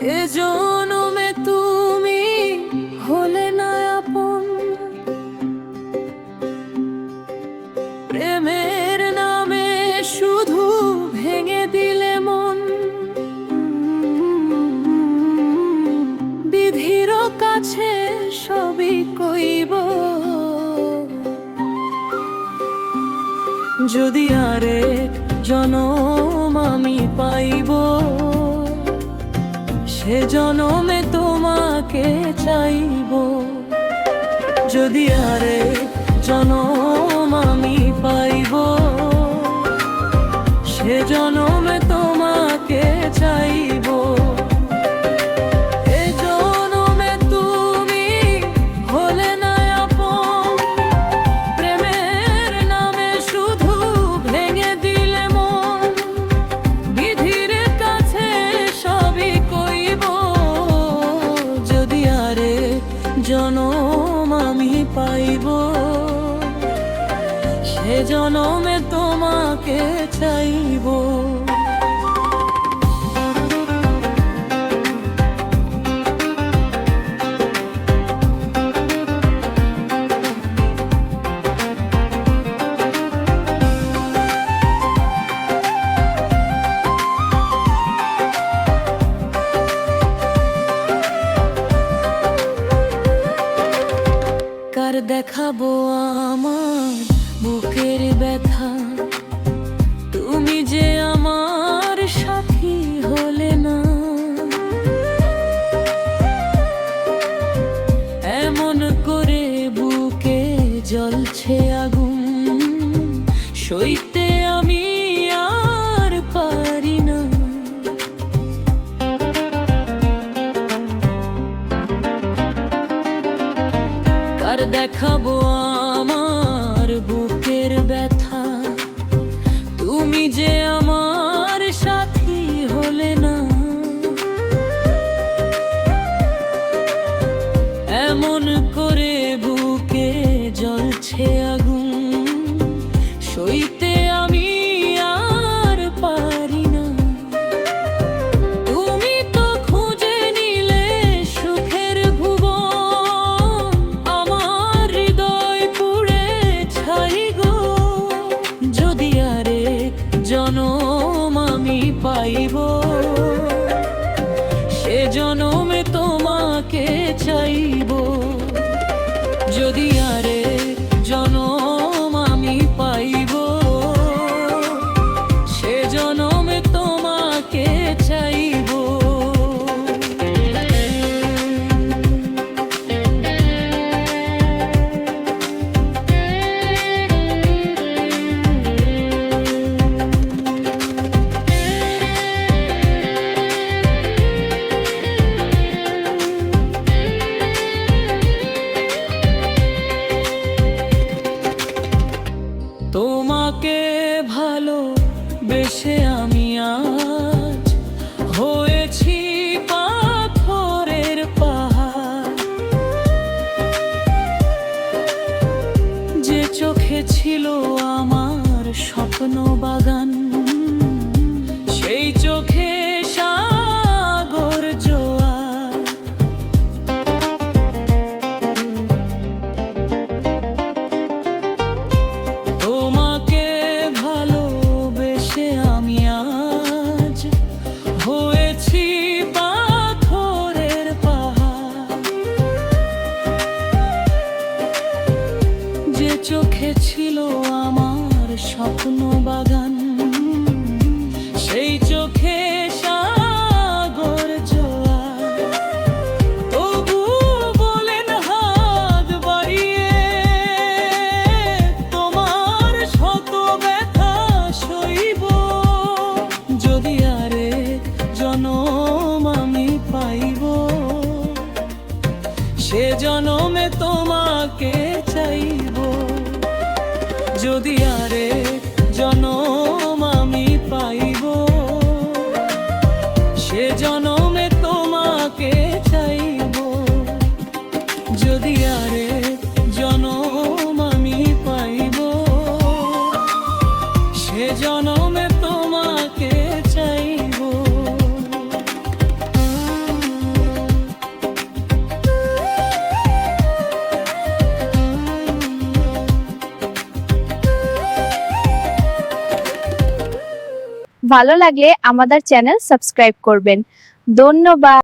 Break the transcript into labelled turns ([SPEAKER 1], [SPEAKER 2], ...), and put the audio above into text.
[SPEAKER 1] এ জনমে তুমি হলে না আপন, প্রেমের নামে শুধু ভেঙে দিলে মন। বিধির কাছে সবই কইব, যদি আরেক জনম আমি পাইব, সে জনমে তোমাকে চাইব। যদি আরেক জনম আমি পাইব, সে জনমে তোমাকে চাইব। এ জনমে তুমি হলে না আপন, প্রেমের নামে শুধু ভেঙে দিলে মন। বিধির কাছে সবই কইব, যদি আরেক জনম আমি পাইব, সে জনমে তোমাকে চাইব। কার দেখাবো আমার বুকের ব্যথা, তুমি যে আমার সাথী হলে না। এমন করে বুকে জ্বলছে আগুন, সইতে আমি আর পারি না। কার দেখাবো আমার বুকের ব্যথা, তুমি যে আমার সাথী হলে না। এমন করে বুকে জ্বলছে আগুন, সইতে আমি আর পারি না। তুমি তো খুঁজে নিলে সুখের ভুবন, আমার হৃদয় পুড়ে ছাই গো। যদি আরেক জনম আমি পাইব, সে জনমে তোমাকে চাইব। যদি আরেক জনম আমি পাইব, সে জনমে তোমাকে চাইব।
[SPEAKER 2] ভালো লাগলে আমাদের চ্যানেল সাবস্ক্রাইব করবেন। ধন্যবাদ।